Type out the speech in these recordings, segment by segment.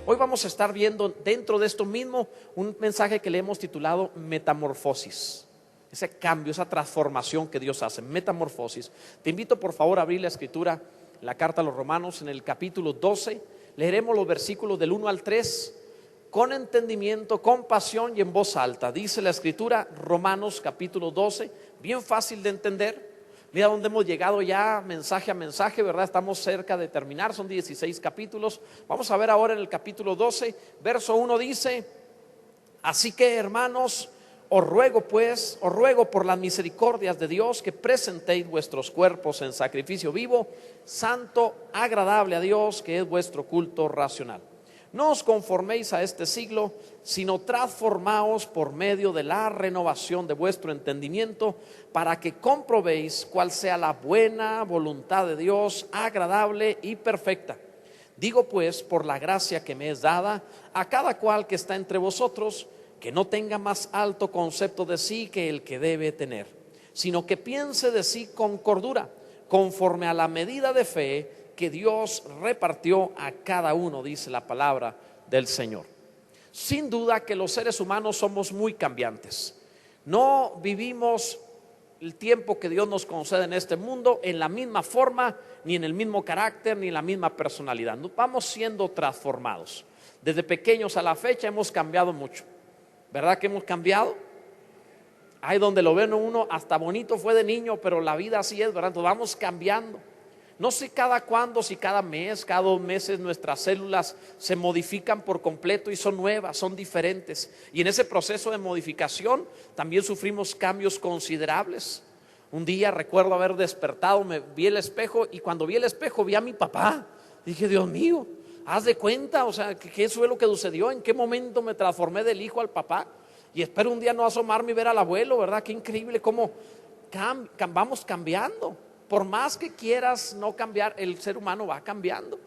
Hoy vamos a estar viendo dentro de esto mismo un mensaje que le hemos titulado Metamorfosis. Ese cambio, esa transformación que Dios hace, metamorfosis. Te invito por favor a abrir la escritura, la carta a los Romanos en el capítulo 12. Leeremos los versículos del 1 al 3 con entendimiento, con pasión y en voz alta. Dice la escritura, Romanos capítulo 12, bien fácil de entender. Mira dónde hemos llegado ya, mensaje a mensaje, ¿verdad? Estamos cerca de terminar, son 16 capítulos. Vamos a ver ahora en el capítulo 12, verso 1 dice: así que, hermanos, os ruego por las misericordias de Dios que presentéis vuestros cuerpos en sacrificio vivo, santo, agradable a Dios, que es vuestro culto racional. No os conforméis a este siglo, sino transformaos por medio de la renovación de vuestro entendimiento, para que comprobéis cuál sea la buena voluntad de Dios, agradable y perfecta. Digo pues, por la gracia que me es dada, a cada cual que está entre vosotros, que no tenga más alto concepto de sí que el que debe tener, sino que piense de sí con cordura, conforme a la medida de fe que Dios repartió a cada uno, dice la palabra del Señor. Sin duda que los seres humanos somos muy cambiantes. No vivimos el tiempo que Dios nos concede en este mundo en la misma forma, ni en el mismo carácter, ni en la misma personalidad. Nos vamos siendo transformados. Desde pequeños a la fecha hemos cambiado mucho. ¿Verdad que hemos cambiado? Ahí donde lo ven uno, hasta bonito fue de niño, pero la vida así es, ¿verdad? Entonces vamos cambiando. No sé cada cuándo, si cada mes, cada 2 meses nuestras células se modifican por completo y son nuevas, son diferentes. Y en ese proceso de modificación también sufrimos cambios considerables. Un día recuerdo haber despertado, me vi el espejo y cuando vi el espejo vi a mi papá. Dije, Dios mío, haz de cuenta, o sea, ¿qué fue lo que sucedió? ¿En qué momento me transformé del hijo al papá? Y espero un día no asomarme y ver al abuelo, ¿verdad? Qué increíble cómo vamos cambiando. Por más que quieras no cambiar, el ser humano va cambiando.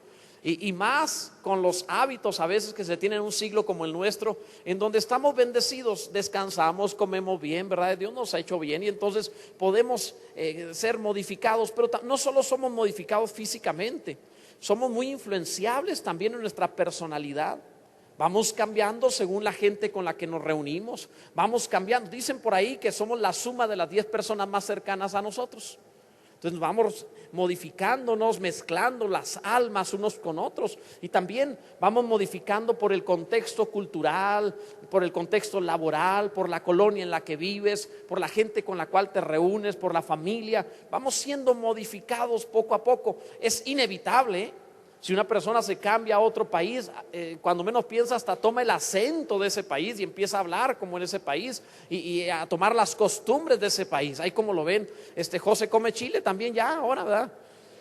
Y más con los hábitos a veces que se tienen en un siglo como el nuestro, en donde estamos bendecidos, descansamos, comemos bien, ¿verdad? Dios nos ha hecho bien y entonces podemos ser modificados, pero no solo somos modificados físicamente, somos muy influenciables también en nuestra personalidad. Vamos cambiando según la gente con la que nos reunimos, vamos cambiando. Dicen por ahí que somos la suma de las 10 personas más cercanas a nosotros. Entonces vamos modificándonos, mezclando las almas unos con otros y también vamos modificando por el contexto cultural, por el contexto laboral, por la colonia en la que vives, por la gente con la cual te reúnes, por la familia. Vamos siendo modificados poco a poco. Es inevitable, ¿eh? Si una persona se cambia a otro país, cuando menos piensa hasta toma el acento de ese país y empieza a hablar como en ese país y a tomar las costumbres de ese país. Ahí como lo ven, José come chile también ya ahora, ¿verdad?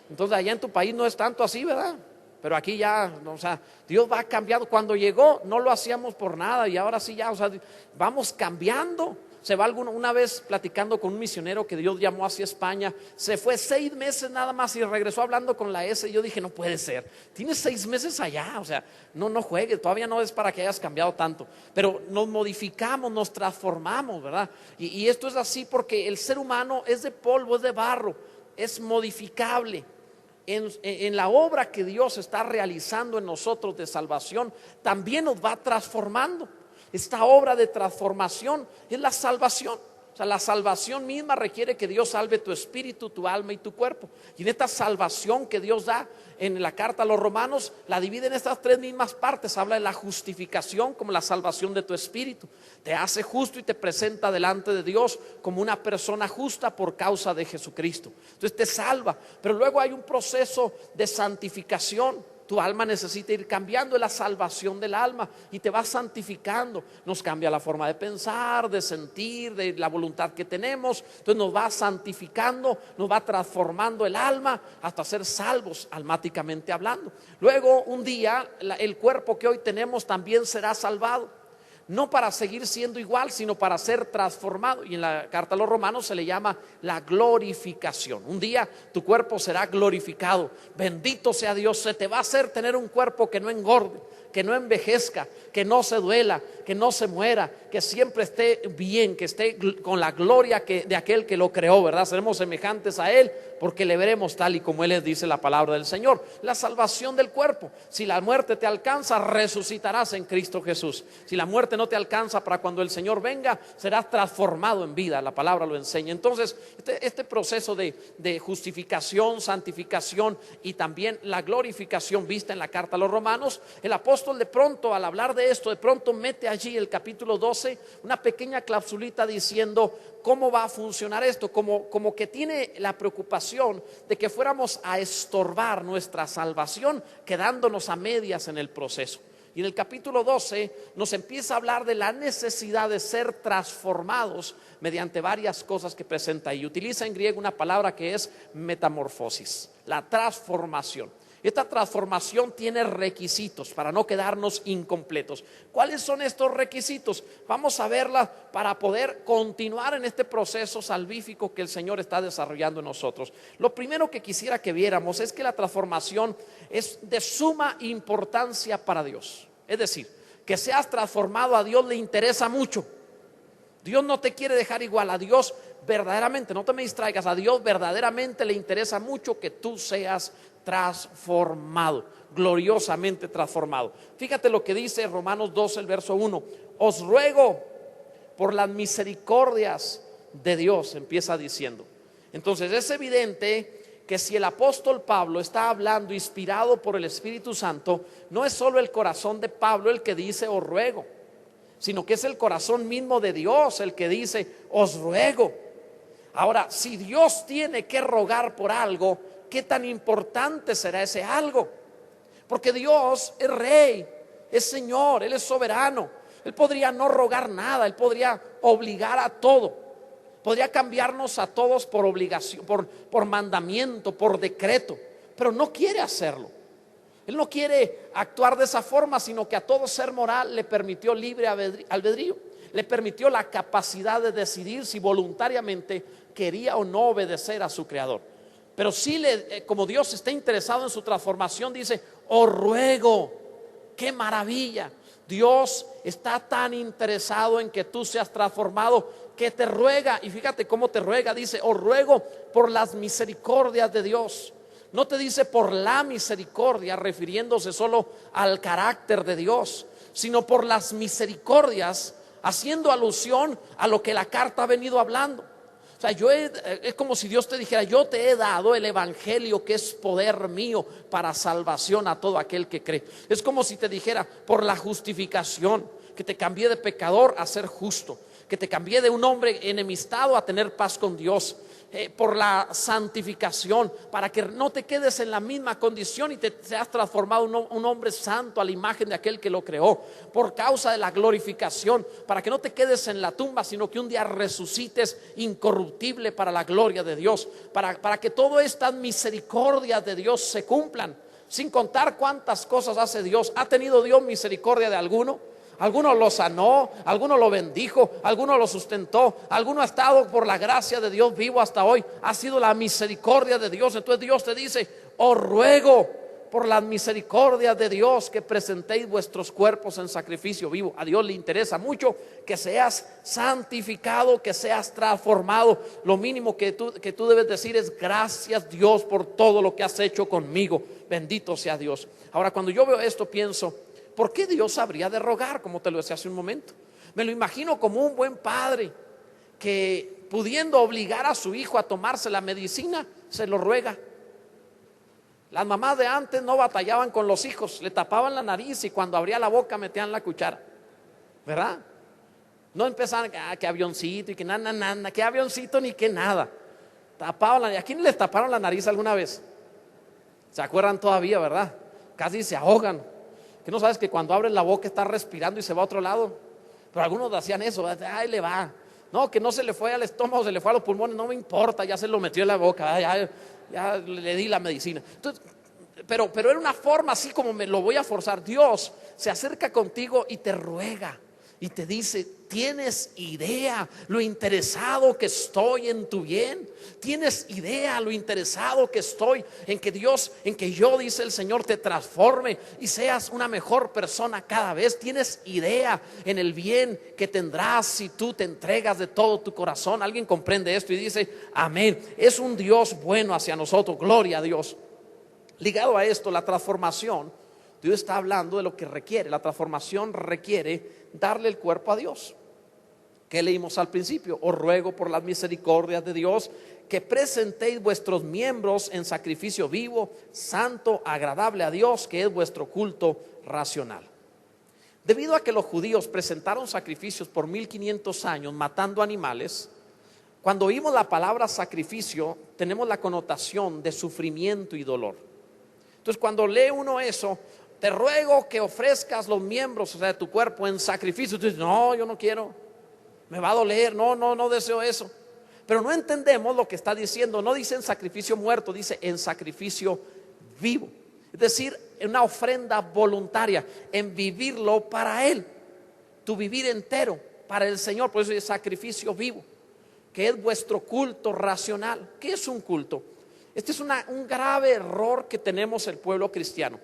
Entonces allá en tu país no es tanto así, ¿verdad? Pero aquí ya, o sea, Dios va cambiando. Cuando llegó no lo hacíamos por nada y ahora sí ya, o sea, vamos cambiando. Se va una vez platicando con un misionero que Dios llamó hacia España, se fue 6 meses nada más y regresó hablando con la S. Y yo dije, no puede ser, tienes 6 meses allá, o sea, no juegues, todavía no es para que hayas cambiado tanto. Pero nos modificamos, nos transformamos, ¿verdad? Y esto es así porque el ser humano es de polvo, es de barro, es modificable. En la obra que Dios está realizando en nosotros de salvación, también nos va transformando. Esta obra de transformación es la salvación. O sea, la salvación misma requiere que Dios salve tu espíritu, tu alma y tu cuerpo. Y en esta salvación que Dios da en la carta a los Romanos, la divide en estas 3 mismas partes. Habla de la justificación como la salvación de tu espíritu. Te hace justo y te presenta delante de Dios como una persona justa por causa de Jesucristo. Entonces te salva. Pero luego hay un proceso de santificación. Tu alma necesita ir cambiando, es la salvación del alma y te va santificando. Nos cambia la forma de pensar, de sentir, de la voluntad que tenemos. Entonces nos va santificando, nos va transformando el alma hasta ser salvos almáticamente hablando. Luego un día el cuerpo que hoy tenemos también será salvado. No para seguir siendo igual, sino para ser transformado. Y en la carta a los Romanos se le llama la glorificación. Un día tu cuerpo será glorificado. Bendito sea Dios, se te va a hacer tener un cuerpo que no engorde, que no envejezca, que no se duela, que no se muera, que siempre esté bien, que esté con la gloria de aquel que lo creó, ¿verdad? Seremos semejantes a Él porque le veremos tal y como Él les dice la palabra del Señor. La salvación del cuerpo. Si la muerte te alcanza, resucitarás en Cristo Jesús. Si la muerte no te alcanza, para cuando el Señor venga, serás transformado en vida. La palabra lo enseña. Entonces, este proceso de justificación, santificación y también la glorificación vista en la carta a los Romanos, el apóstol de pronto, al hablar de esto, de pronto mete allí el capítulo 12, una pequeña clausulita diciendo cómo va a funcionar esto, como que tiene la preocupación de que fuéramos a estorbar nuestra salvación quedándonos a medias en el proceso. Y en el capítulo 12 nos empieza a hablar de la necesidad de ser transformados mediante varias cosas que presenta, y utiliza en griego una palabra que es metamorfosis, la transformación. Esta transformación tiene requisitos para no quedarnos incompletos. ¿Cuáles son estos requisitos? Vamos a verla para poder continuar en este proceso salvífico que el Señor está desarrollando en nosotros. Lo primero que quisiera que viéramos es que la transformación es de suma importancia para Dios. Es decir, que seas transformado a Dios le interesa mucho. Dios no te quiere dejar igual. A Dios verdaderamente, no te me distraigas, a Dios verdaderamente le interesa mucho que tú seas transformado, gloriosamente transformado. Fíjate lo que dice Romanos 12, el verso 1. Os ruego por las misericordias de Dios, empieza diciendo. Entonces es evidente que si el apóstol Pablo está hablando inspirado por el Espíritu Santo, no es solo el corazón de Pablo el que dice os ruego, sino que es el corazón mismo de Dios el que dice os ruego. Ahora, si Dios tiene que rogar por algo, ¿qué tan importante será ese algo? Porque Dios es rey, es Señor, Él es soberano. Él podría no rogar nada, Él podría obligar a todo, podría cambiarnos a todos por obligación, por mandamiento, por decreto, pero no quiere hacerlo. Él no quiere actuar de esa forma, sino que a todo ser moral le permitió libre albedrío, le permitió la capacidad de decidir si voluntariamente quería o no obedecer a su Creador. Pero sí, como Dios está interesado en su transformación, dice, os ruego. ¡Qué maravilla! Dios está tan interesado en que tú seas transformado que te ruega. Y fíjate cómo te ruega, dice, os ruego por las misericordias de Dios. No te dice por la misericordia, refiriéndose solo al carácter de Dios, sino por las misericordias, haciendo alusión a lo que la carta ha venido hablando. O sea, es como si Dios te dijera, yo te he dado el evangelio que es poder mío para salvación a todo aquel que cree. Es como si te dijera, por la justificación, que te cambié de pecador a ser justo, que te cambié de un hombre enemistado a tener paz con Dios. Por la santificación, para que no te quedes en la misma condición y te seas transformado un hombre santo a la imagen de aquel que lo creó. Por causa de la glorificación, para que no te quedes en la tumba, sino que un día resucites incorruptible para la gloria de Dios, para que todas estas misericordias de Dios se cumplan, sin contar cuántas cosas hace Dios. ¿Ha tenido Dios misericordia de alguno? Alguno lo sanó, alguno lo bendijo, alguno lo sustentó, alguno ha estado por la gracia de Dios vivo hasta hoy. Ha sido la misericordia de Dios. Entonces Dios te dice, os ruego por las misericordias de Dios que presentéis vuestros cuerpos en sacrificio vivo. A Dios le interesa mucho que seas santificado, que seas transformado. Lo mínimo que tú debes decir es gracias Dios por todo lo que has hecho conmigo. Bendito sea Dios. Ahora, cuando yo veo esto pienso, ¿por qué Dios habría de rogar? Como te lo decía hace un momento. Me lo imagino como un buen padre que, pudiendo obligar a su hijo a tomarse la medicina, se lo ruega. Las mamás de antes no batallaban con los hijos, le tapaban la nariz y cuando abría la boca metían la cuchara, ¿verdad? No empezaban, que avioncito y que nada, que avioncito ni que nada. Tapaban la nariz. ¿A quién les taparon la nariz alguna vez? ¿Se acuerdan todavía, verdad? Casi se ahogan. Que no sabes que cuando abres la boca está respirando y se va a otro lado. Pero algunos hacían eso, ahí le va. No, que no se le fue al estómago, se le fue a los pulmones, no me importa, ya se lo metió en la boca, ya le di la medicina. Entonces, pero era una forma así como me lo voy a forzar. Dios se acerca contigo y te ruega. y te dice: ¿tienes idea lo interesado que estoy en tu bien? ¿Tienes idea lo interesado que estoy en que Dios, en que yo, dice el Señor, te transforme y seas una mejor persona cada vez? ¿Tienes idea en el bien que tendrás si tú te entregas de todo tu corazón? Alguien comprende esto y dice: amén. Es un Dios bueno hacia nosotros, gloria a Dios. Ligado a esto, la transformación, Dios está hablando de lo que requiere. La transformación requiere darle el cuerpo a Dios. ¿Qué leímos al principio? Os ruego por las misericordias de Dios que presentéis vuestros miembros en sacrificio vivo, santo, agradable a Dios, que es vuestro culto racional. Debido a que los judíos presentaron sacrificios por 1500 años matando animales, cuando oímos la palabra sacrificio tenemos la connotación de sufrimiento y dolor. Entonces, cuando lee uno eso: te ruego que ofrezcas los miembros, o sea, de tu cuerpo en sacrificio, tú dices: no, yo no quiero, me va a doler, no deseo eso. Pero no entendemos lo que está diciendo. No dice en sacrificio muerto, dice en sacrificio vivo. Es decir, en una ofrenda voluntaria, en vivirlo para Él, tu vivir entero para el Señor. Por eso es sacrificio vivo, que es vuestro culto racional. ¿Qué es un culto? Este es un grave error que tenemos el pueblo cristiano.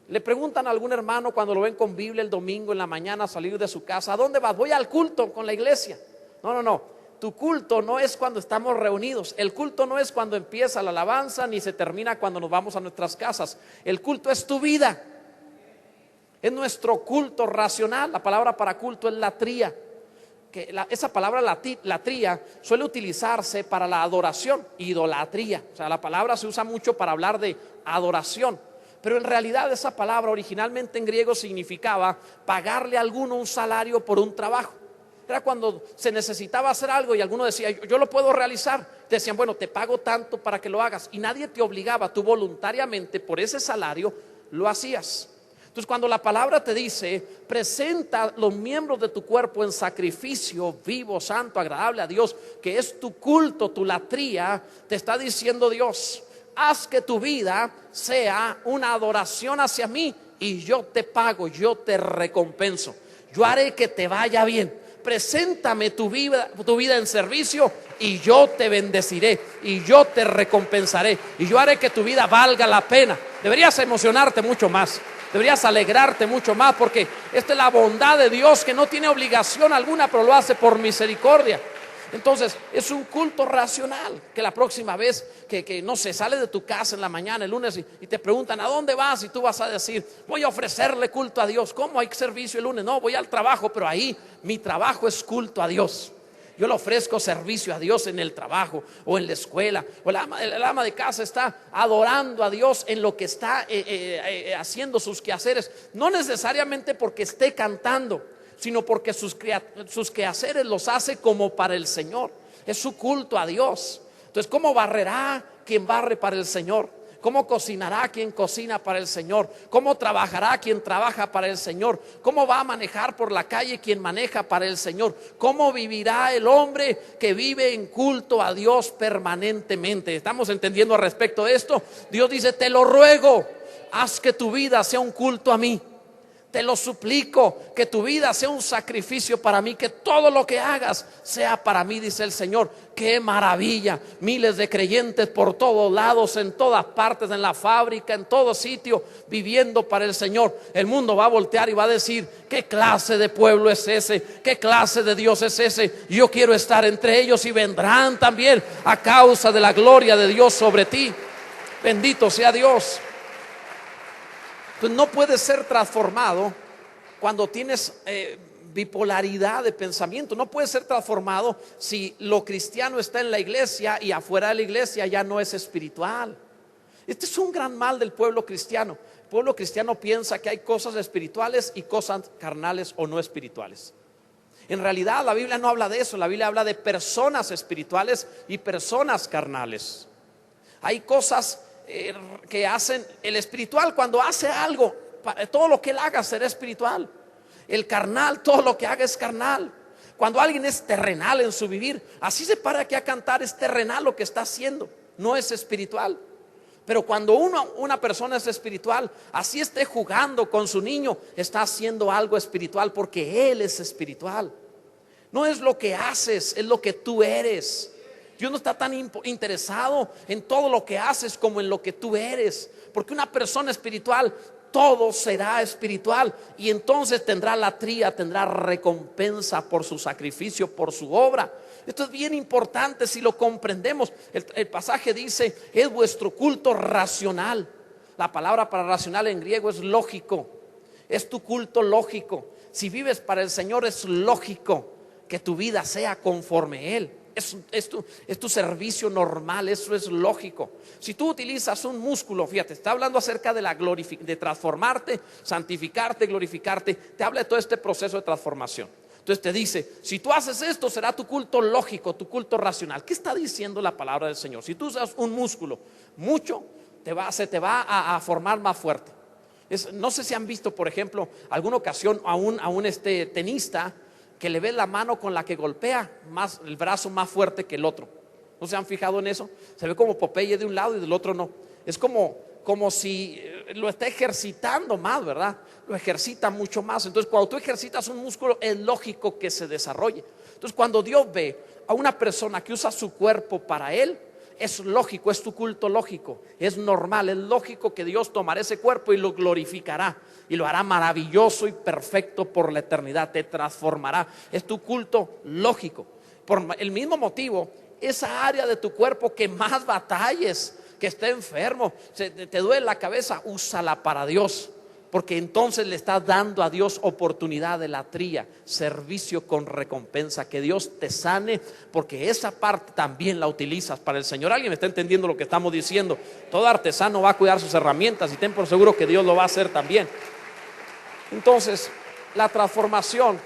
Le preguntan a algún hermano cuando lo ven con Biblia el domingo en la mañana salir de su casa: ¿a dónde vas? Voy al culto con la iglesia. No. Tu culto no es cuando estamos reunidos. El culto no es cuando empieza la alabanza ni se termina cuando nos vamos a nuestras casas. El culto es tu vida. Es nuestro culto racional. La palabra para culto es latría. Esa palabra latría suele utilizarse para la adoración, idolatría. O sea, la palabra se usa mucho para hablar de adoración. Pero en realidad esa palabra originalmente en griego significaba pagarle a alguno un salario por un trabajo. Era cuando se necesitaba hacer algo y alguno decía: yo lo puedo realizar. Te decían: bueno, te pago tanto para que lo hagas. Y nadie te obligaba, tú voluntariamente por ese salario lo hacías. Entonces, cuando la palabra te dice: presenta los miembros de tu cuerpo en sacrificio vivo, santo, agradable a Dios, que es tu culto, tu latría, te está diciendo Dios: haz que tu vida sea una adoración hacia mí y yo te pago, yo te recompenso, yo haré que te vaya bien. Preséntame tu vida en servicio y yo te bendeciré y yo te recompensaré y yo haré que tu vida valga la pena. Deberías emocionarte mucho más, deberías alegrarte mucho más, porque esta es la bondad de Dios, que no tiene obligación alguna, pero lo hace por misericordia. Entonces es un culto racional. Que la próxima vez que no se sale de tu casa en la mañana, el lunes, y te preguntan: ¿a dónde vas? Y tú vas a decir: voy a ofrecerle culto a Dios. ¿Cómo hay servicio el lunes? No, voy al trabajo, pero ahí mi trabajo es culto a Dios. Yo le ofrezco servicio a Dios en el trabajo o en la escuela. O el ama de casa está adorando a Dios en lo que está haciendo sus quehaceres. No necesariamente porque esté cantando, sino porque sus quehaceres los hace como para el Señor. Es su culto a Dios. Entonces, ¿cómo barrerá quien barre para el Señor? ¿Cómo cocinará quien cocina para el Señor? ¿Cómo trabajará quien trabaja para el Señor? ¿Cómo va a manejar por la calle quien maneja para el Señor? ¿Cómo vivirá el hombre que vive en culto a Dios permanentemente? ¿Estamos entendiendo al respecto de esto? Dios dice: te lo ruego, haz que tu vida sea un culto a mí. Te lo suplico, que tu vida sea un sacrificio para mí, que todo lo que hagas sea para mí, dice el Señor. ¡Qué maravilla! Miles de creyentes por todos lados, en todas partes, en la fábrica, en todo sitio, viviendo para el Señor. El mundo va a voltear y va a decir: ¿qué clase de pueblo es ese? ¿Qué clase de Dios es ese? Yo quiero estar entre ellos, y vendrán también a causa de la gloria de Dios sobre ti. Bendito sea Dios. Entonces, no puedes ser transformado cuando tienes bipolaridad de pensamiento. No puedes ser transformado si lo cristiano está en la iglesia y afuera de la iglesia ya no es espiritual. Este es un gran mal del pueblo cristiano. El pueblo cristiano piensa que hay cosas espirituales y cosas carnales o no espirituales. En realidad la Biblia no habla de eso. La Biblia habla de personas espirituales y personas carnales. Hay cosas que hacen el espiritual. Cuando hace algo, todo lo que él haga será espiritual. El carnal, todo lo que haga es carnal. Cuando alguien es terrenal en su vivir, así se para aquí a cantar, es terrenal lo que está haciendo, no es espiritual. Pero cuando una persona es espiritual, así esté jugando con su niño, está haciendo algo espiritual porque él es espiritual. No es lo que haces, es lo que tú eres. Dios no está tan interesado en todo lo que haces como en lo que tú eres. Porque una persona espiritual, todo será espiritual. Y entonces tendrá latría, tendrá recompensa por su sacrificio, por su obra. Esto es bien importante si lo comprendemos. El pasaje dice, es vuestro culto racional. La palabra para racional en griego es lógico. Es tu culto lógico. Si vives para el Señor, es lógico que tu vida sea conforme a Él. Es tu servicio normal, eso es lógico. Si tú utilizas un músculo, fíjate, está hablando acerca de de transformarte, santificarte, glorificarte. Te habla de todo este proceso de transformación. Entonces te dice, si tú haces esto, será tu culto lógico, tu culto racional. ¿Qué está diciendo la palabra del Señor? Si tú usas un músculo mucho, se te va a formar más fuerte. No sé si han visto, por ejemplo, alguna ocasión a un tenista que le ve la mano con la que golpea, el brazo más fuerte que el otro. ¿No se han fijado en eso? Se ve como Popeye de un lado y del otro no. Es como si lo está ejercitando más, ¿verdad? Lo ejercita mucho más. Entonces, cuando tú ejercitas un músculo, es lógico que se desarrolle. Entonces, cuando Dios ve a una persona que usa su cuerpo para Él, es lógico, es tu culto lógico, es normal, es lógico que Dios tomará ese cuerpo y lo glorificará y lo hará maravilloso y perfecto por la eternidad, te transformará. Es tu culto lógico. Por el mismo motivo, esa área de tu cuerpo que más batalles, que esté enfermo, te duele la cabeza, úsala para Dios, porque entonces le estás dando a Dios oportunidad de latría, servicio con recompensa, que Dios te sane, porque esa parte también la utilizas para el Señor. ¿Alguien me está entendiendo lo que estamos diciendo? Todo artesano va a cuidar sus herramientas y ten por seguro que Dios lo va a hacer también. Entonces, la transformación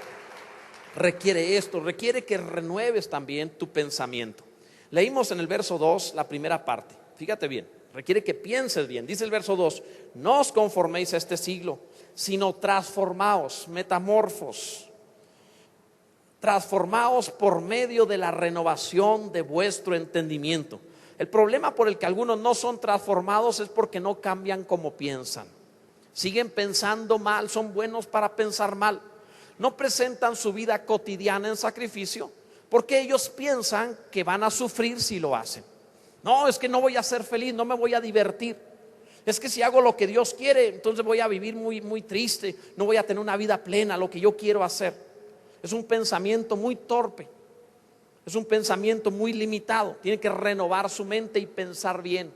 requiere esto, requiere que renueves también tu pensamiento. Leímos en el verso 2 la primera parte, fíjate bien. Requiere que pienses bien. Dice el verso 2, no os conforméis a este siglo, sino transformaos, metamorfos. Transformaos por medio de la renovación de vuestro entendimiento. El problema por el que algunos no son transformados es porque no cambian como piensan. Siguen pensando mal, son buenos para pensar mal. No presentan su vida cotidiana en sacrificio porque ellos piensan que van a sufrir si lo hacen. No, es que no voy a ser feliz, no me voy a divertir. Es que si hago lo que Dios quiere, entonces voy a vivir muy, muy triste, no voy a tener una vida plena, lo que yo quiero hacer. Es un pensamiento muy torpe, es un pensamiento muy limitado. Tiene que renovar su mente y pensar bien,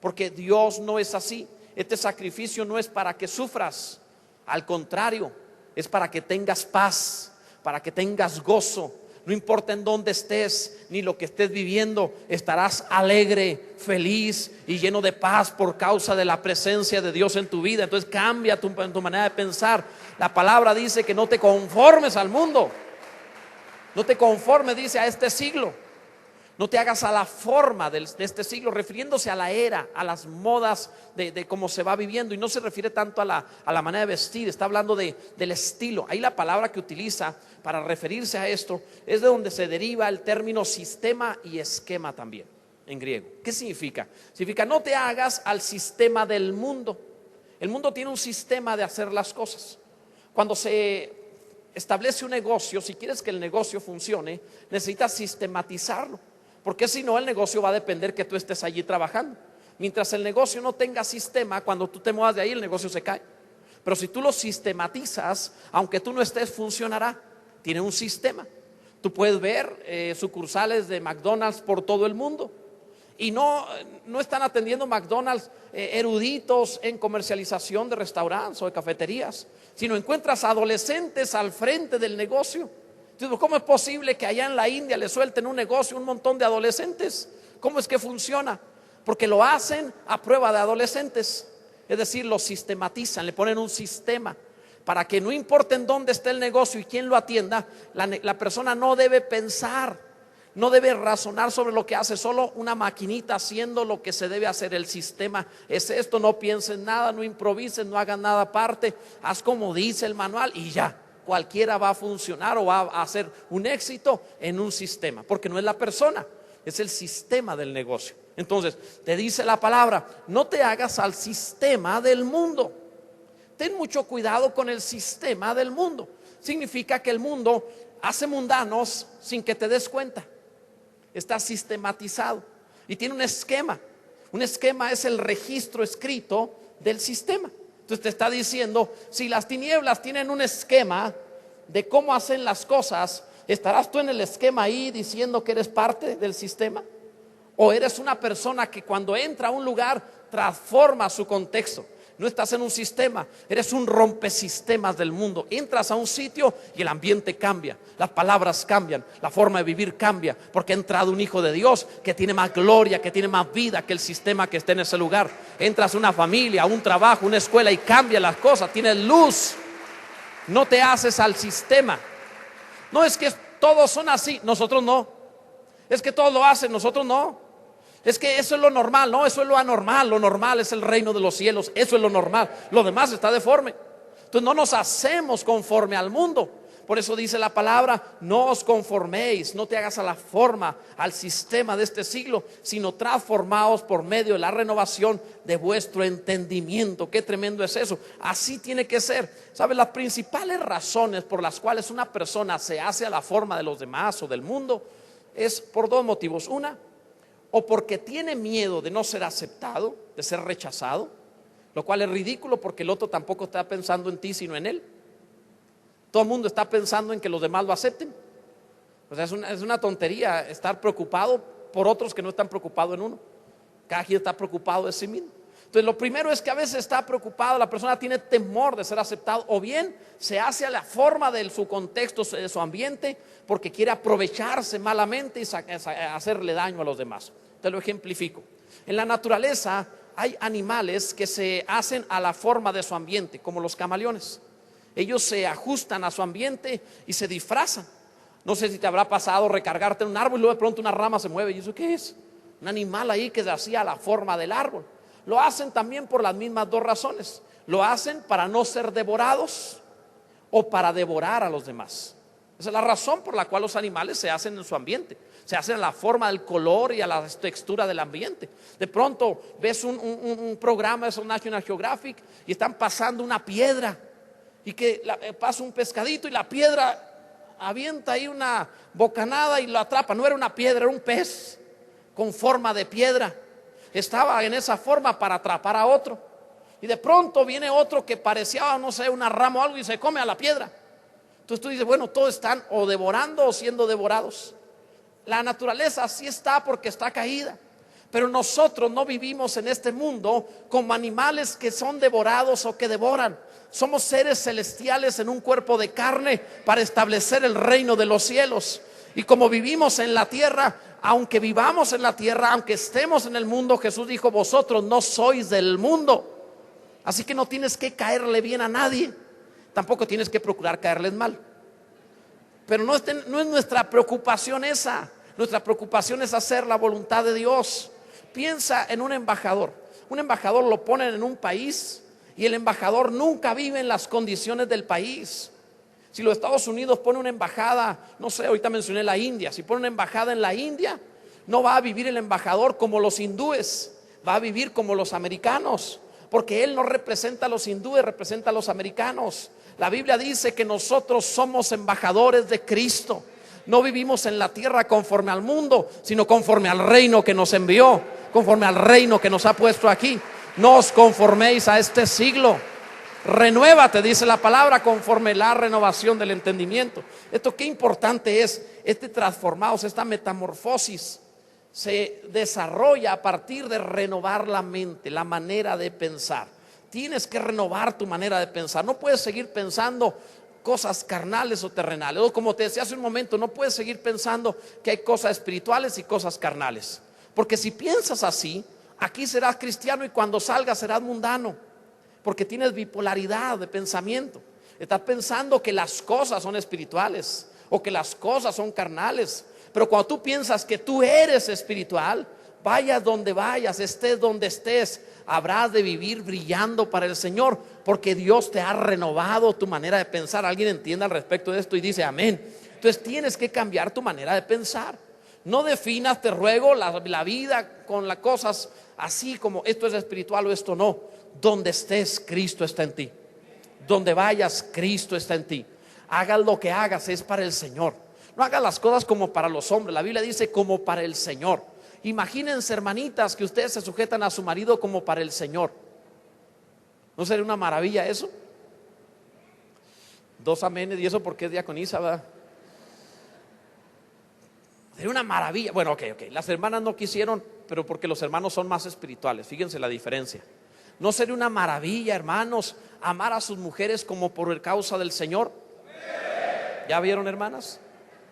porque Dios no es así. Este sacrificio no es para que sufras, al contrario, es para que tengas paz, para que tengas gozo. No importa en dónde estés ni lo que estés viviendo, estarás alegre, feliz y lleno de paz por causa de la presencia de Dios en tu vida. Entonces cambia tu manera de pensar. La palabra dice que no te conformes al mundo, no te conformes, dice, a este siglo. No te hagas a la forma de este siglo, refiriéndose a la era, a las modas de cómo se va viviendo. Y no se refiere tanto a la manera de vestir, está hablando del estilo. Ahí la palabra que utiliza para referirse a esto es de donde se deriva el término sistema y esquema también, en griego. ¿Qué significa? Significa no te hagas al sistema del mundo. El mundo tiene un sistema de hacer las cosas. Cuando se establece un negocio, si quieres que el negocio funcione, necesitas sistematizarlo. Porque si no, el negocio va a depender que tú estés allí trabajando. Mientras el negocio no tenga sistema, cuando tú te muevas de ahí, el negocio se cae. Pero si tú lo sistematizas, aunque tú no estés, funcionará. Tiene un sistema. Tú puedes ver sucursales de McDonald's por todo el mundo. Y no están atendiendo McDonald's eruditos en comercialización de restaurantes o de cafeterías, sino encuentras adolescentes al frente del negocio. Entonces, ¿cómo es posible que allá en la India le suelten un negocio a un montón de adolescentes? ¿Cómo es que funciona? Porque lo hacen a prueba de adolescentes. Es decir, lo sistematizan, le ponen un sistema para que no importa en dónde esté el negocio y quién lo atienda, la persona no debe pensar, no debe razonar sobre lo que hace, solo una maquinita haciendo lo que se debe hacer. El sistema es esto, no pienses nada, no improvises, no hagas nada aparte, haz como dice el manual y ya. Cualquiera va a funcionar o va a hacer un éxito en un sistema, porque no es la persona. es el sistema del negocio. Entonces, te dice la palabra, no te hagas al sistema del mundo. Ten mucho cuidado con el sistema del mundo. Significa que el mundo hace mundanos sin que te des cuenta. Está sistematizado y tiene un esquema. Un esquema es el registro escrito del sistema. Entonces te está diciendo, si las tinieblas tienen un esquema de cómo hacen las cosas, ¿estarás tú en el esquema ahí diciendo que eres parte del sistema? ¿O eres una persona que cuando entra a un lugar transforma su contexto? No estás en un sistema, eres un rompesistemas del mundo. Entras a un sitio y el ambiente cambia, las palabras cambian, la forma de vivir cambia, porque ha entrado un hijo de Dios que tiene más gloria, que tiene más vida que el sistema que está en ese lugar. Entras a una familia, a un trabajo, una escuela y cambia las cosas, tienes luz. No te haces al sistema. No es que todos son así, nosotros no. Es que todos lo hacen, nosotros no. Es que eso es lo normal, no, eso es lo anormal. Lo normal es el reino de los cielos, eso es lo normal. Lo demás está deforme. Entonces no nos hacemos conforme al mundo. Por eso dice la palabra, no os conforméis, no te hagas a la forma, al sistema de este siglo, sino transformaos por medio de la renovación de vuestro entendimiento. Qué tremendo es eso. Así tiene que ser. ¿Sabes? Las principales razones por las cuales una persona se hace a la forma de los demás o del mundo es por dos motivos. Una, o porque tiene miedo de no ser aceptado, de ser rechazado, lo cual es ridículo porque el otro tampoco está pensando en ti sino en él. Todo el mundo está pensando en que los demás lo acepten. O sea, es una tontería estar preocupado por otros que no están preocupados en uno. Cada quien está preocupado de sí mismo. Entonces lo primero es que a veces está preocupado, la persona tiene temor de ser aceptado, o bien se hace a la forma de su contexto, de su ambiente, porque quiere aprovecharse malamente y hacerle daño a los demás. Te lo ejemplifico. En la naturaleza hay animales que se hacen a la forma de su ambiente, como los camaleones. Ellos se ajustan a su ambiente y se disfrazan. No sé si te habrá pasado recargarte en un árbol y luego de pronto una rama se mueve. ¿Y eso qué es? Un animal ahí que se hacía a la forma del árbol. Lo hacen también por las mismas dos razones. Lo hacen para no ser devorados o para devorar a los demás. Esa es la razón por la cual los animales se hacen en su ambiente. Se hacen a la forma del color y a la textura del ambiente. De pronto ves un programa de National Geographic y están pasando una piedra y que pasa un pescadito y la piedra avienta ahí una bocanada y lo atrapa. No era una piedra, era un pez con forma de piedra. Estaba en esa forma para atrapar a otro. Y de pronto viene otro que parecía, no sé, una rama o algo y se come a la piedra. Entonces tú dices, bueno, todos están o devorando o siendo devorados. La naturaleza sí está porque está caída. Pero nosotros no vivimos en este mundo como animales que son devorados o que devoran. Somos seres celestiales en un cuerpo de carne para establecer el reino de los cielos. Y como vivimos en la tierra, aunque vivamos en la tierra, aunque estemos en el mundo, Jesús dijo, vosotros no sois del mundo. Así que no tienes que caerle bien a nadie. Tampoco tienes que procurar caerles mal. Pero no es nuestra preocupación esa. Nuestra preocupación es hacer la voluntad de Dios. Piensa en un embajador. Un embajador lo ponen en un país y el embajador nunca vive en las condiciones del país. Si los Estados Unidos pone una embajada, no sé, ahorita mencioné la India. Si pone una embajada en la India, no va a vivir el embajador como los hindúes, va a vivir como los americanos, porque él no representa a los hindúes, representa a los americanos. La Biblia dice que nosotros somos embajadores de Cristo. No vivimos en la tierra conforme al mundo, sino conforme al reino que nos envió, conforme al reino que nos ha puesto aquí. No os conforméis a este siglo. Renuévate, dice la palabra, conforme la renovación del entendimiento. Esto qué importante es, transformados, esta metamorfosis se desarrolla a partir de renovar la mente, la manera de pensar. Tienes que renovar tu manera de pensar. No puedes seguir pensando cosas carnales o terrenales. O como te decía hace un momento, no puedes seguir pensando que hay cosas espirituales y cosas carnales. Porque si piensas así, aquí serás cristiano y cuando salgas serás mundano. Porque tienes bipolaridad de pensamiento. Estás pensando que las cosas son espirituales o que las cosas son carnales. Pero cuando tú piensas que tú eres espiritual, vayas donde vayas, estés donde estés, habrás de vivir brillando para el Señor, porque Dios te ha renovado tu manera de pensar. Alguien entiende al respecto de esto y dice amén. Entonces tienes que cambiar tu manera de pensar. No definas, te ruego, la vida con las cosas así como esto es espiritual o esto no. Donde estés, Cristo está en ti. Donde vayas, Cristo está en ti. Hagas lo que hagas, es para el Señor. No hagas las cosas como para los hombres. La Biblia dice como para el Señor. Imagínense, hermanitas, que ustedes se sujetan a su marido como para el Señor. ¿No sería una maravilla eso? Dos amenes, y eso porque es diaconisa, ¿verdad? Sería una maravilla. Bueno, ok. Las hermanas no quisieron, pero porque los hermanos son más espirituales. Fíjense la diferencia. ¿No sería una maravilla, hermanos, amar a sus mujeres como por causa del Señor? ¿Ya vieron, hermanas?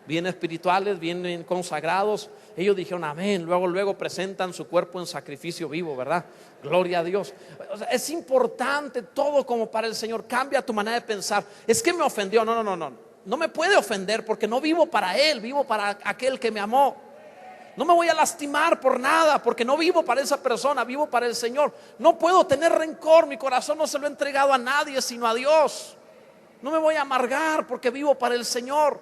Bien espirituales, bien consagrados. Ellos dijeron amén. Luego presentan su cuerpo en sacrificio vivo, ¿verdad? Gloria a Dios. O sea, es importante todo como para el Señor. Cambia tu manera de pensar. Es que me ofendió. No me puede ofender porque no vivo para Él, vivo para aquel que me amó. No me voy a lastimar por nada porque no vivo para esa persona, vivo para el Señor. No puedo tener rencor, mi corazón no se lo he entregado a nadie sino a Dios. No me voy a amargar porque vivo para el Señor.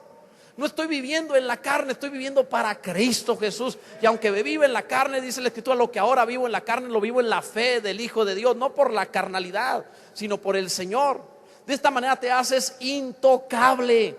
No estoy viviendo en la carne, estoy viviendo para Cristo Jesús. Y aunque vivo en la carne, dice la Escritura, lo que ahora vivo en la carne lo vivo en la fe del Hijo de Dios, no por la carnalidad, sino por el Señor. De esta manera te haces intocable.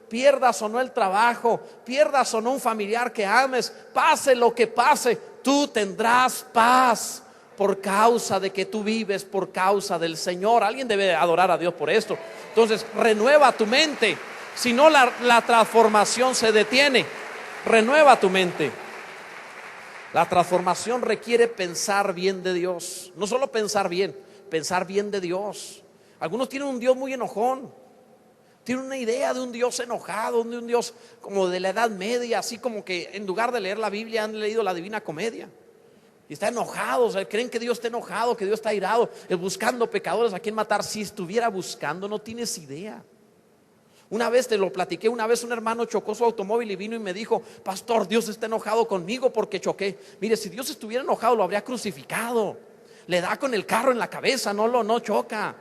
Pierdas o no el trabajo, pierdas o no un familiar que ames, pase lo que pase, tú tendrás paz por causa de que tú vives por causa del Señor. Alguien debe adorar a Dios por esto. Entonces renueva tu mente. Si no, la transformación se detiene. Renueva tu mente. La transformación requiere pensar bien de Dios. No solo pensar bien de Dios. Algunos tienen un Dios muy enojón. Tienen una idea de un Dios enojado, de un Dios como de la Edad Media, así como que en lugar de leer la Biblia han leído la Divina Comedia. Y están enojados, creen que Dios está enojado, que Dios está airado, buscando pecadores a quien matar. Si estuviera buscando, no tienes idea. Una vez te lo platiqué, un hermano chocó su automóvil y vino y me dijo: pastor, Dios está enojado conmigo porque choqué. Mire, si Dios estuviera enojado lo habría crucificado. Le da con el carro en la cabeza, no choca.